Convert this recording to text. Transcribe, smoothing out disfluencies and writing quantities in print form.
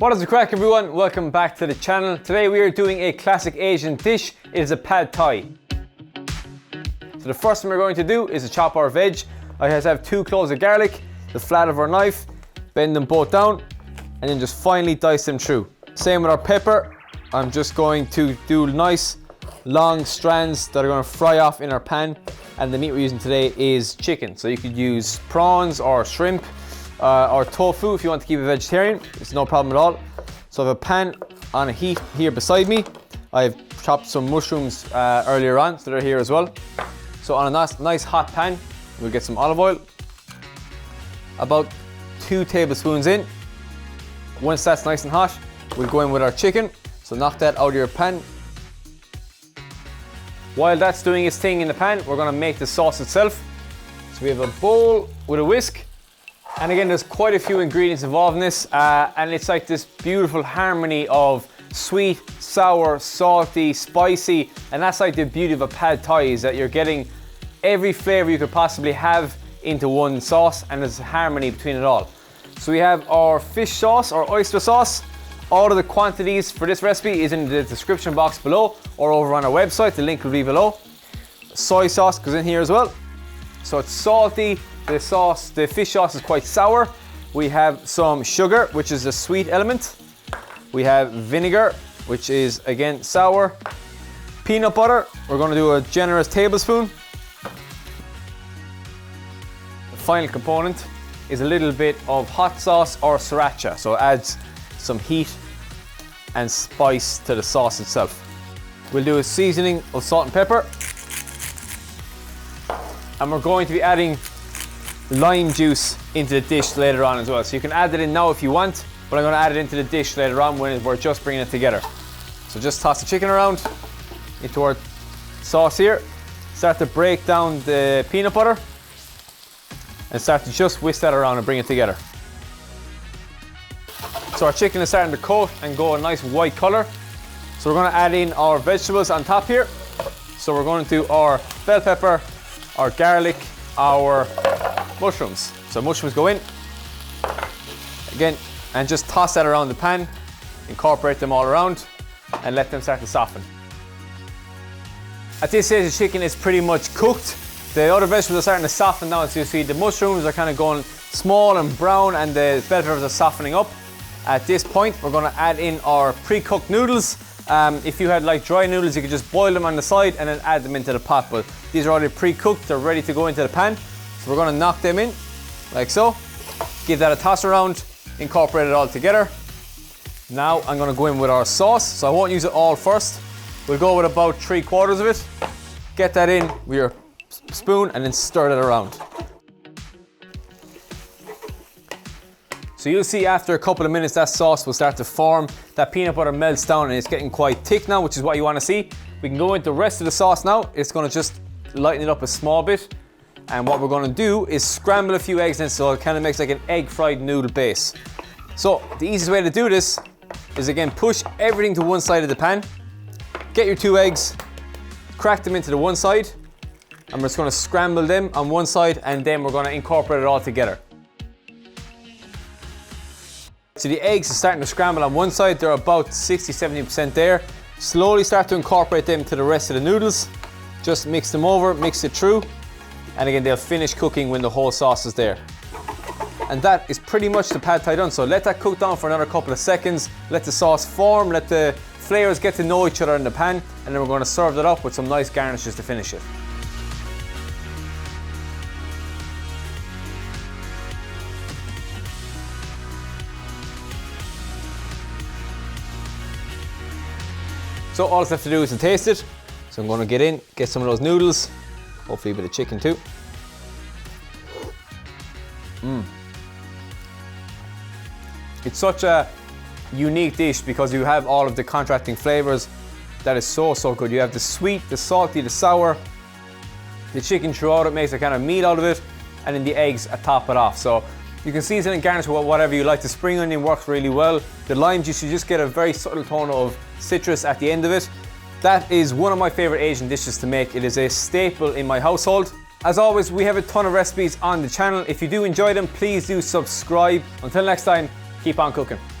What is the crack, everyone? Welcome back to the channel. Today we are doing a classic Asian dish. It is a pad thai. So the first thing we're going to do is to chop our veg. I just have 2 cloves of garlic, the flat of our knife, bend them both down, and then just finely dice them through. Same with our pepper. I'm just going to do nice long strands that are going to fry off in our pan. And the meat we're using today is chicken. So you could use prawns or shrimp or tofu if you want to keep it vegetarian. It's no problem at all. So I have a pan on a heat here beside me. I've chopped some mushrooms earlier on, so they're here as well. So on a nice hot pan, we'll get some olive oil. About 2 tablespoons in. Once that's nice and hot, we'll go in with our chicken. So knock that out of your pan. While that's doing its thing in the pan, we're going to make the sauce itself. So we have a bowl with a whisk. And again, there's quite a few ingredients involved in this, and it's like this beautiful harmony of sweet, sour, salty, spicy, and that's like the beauty of a pad thai, is that you're getting every flavor you could possibly have into one sauce, and there's harmony between it all. So we have our fish sauce or oyster sauce. All of the quantities for this recipe is in the description box below or over on our website. The link will be below. Soy sauce goes in here as well. So it's salty. The fish sauce is quite sour. We have some sugar, which is a sweet element. We have vinegar, which is again sour. Peanut butter, we're going to do a generous tablespoon. The final component is a little bit of hot sauce or sriracha, so it adds some heat and spice to the sauce itself. We'll do a seasoning of salt and pepper. And we're going to be adding lime juice into the dish later on as well. So you can add it in now if you want, but I'm going to add it into the dish later on when we're just bringing it together. So just toss the chicken around into our sauce here. Start to break down the peanut butter and start to just whisk that around and bring it together. So our chicken is starting to coat and go a nice white color. So we're going to add in our vegetables on top here. So we're going to do our bell pepper, our garlic, our mushrooms. So mushrooms go in again and just toss that around the pan, incorporate them all around and let them start to soften. At this stage the chicken is pretty much cooked. The other vegetables are starting to soften now, so you see the mushrooms are kind of going small and brown and the bell peppers are softening up. At this point we're going to add in our pre-cooked noodles. If you had like dry noodles, you could just boil them on the side and then add them into the pot, but these are already pre-cooked, they're ready to go into the pan. So we're going to knock them in like so, give that a toss around, incorporate it all together. Now I'm going to go in with our sauce, so I won't use it all first. We'll go with about 3/4 of it, get that in with your spoon and then stir that around. So you'll see after a couple of minutes that sauce will start to form, that peanut butter melts down and it's getting quite thick now, which is what you want to see. We can go into the rest of the sauce now. It's going to just lighten it up a small bit. And what we're going to do is scramble a few eggs in so it kind of makes like an egg fried noodle base. So the easiest way to do this is again push everything to one side of the pan. Get your 2 eggs, crack them into the one side, and we're just going to scramble them on one side and then we're going to incorporate it all together. So the eggs are starting to scramble on one side, they're about 60-70% there. Slowly start to incorporate them to the rest of the noodles. Just mix them over, mix it through. And again, they'll finish cooking when the whole sauce is there. And that is pretty much the pad thai done. So let that cook down for another couple of seconds. Let the sauce form, let the flavors get to know each other in the pan. And then we're going to serve that up with some nice garnishes to finish it. So all that's left to do is to taste it. So I'm going to get some of those noodles. Hopefully a bit of chicken too. It's such a unique dish because you have all of the contrasting flavors that is so good. You have the sweet, the salty, the sour, the chicken throughout it makes a kind of meat out of it, and then the eggs top it off. So you can season and garnish with whatever you like. The spring onion works really well. The lime juice, you just get a very subtle tone of citrus at the end of it. That is one of my favorite Asian dishes to make. It is a staple in my household. As always, we have a ton of recipes on the channel. If you do enjoy them, please do subscribe. Until next time, keep on cooking.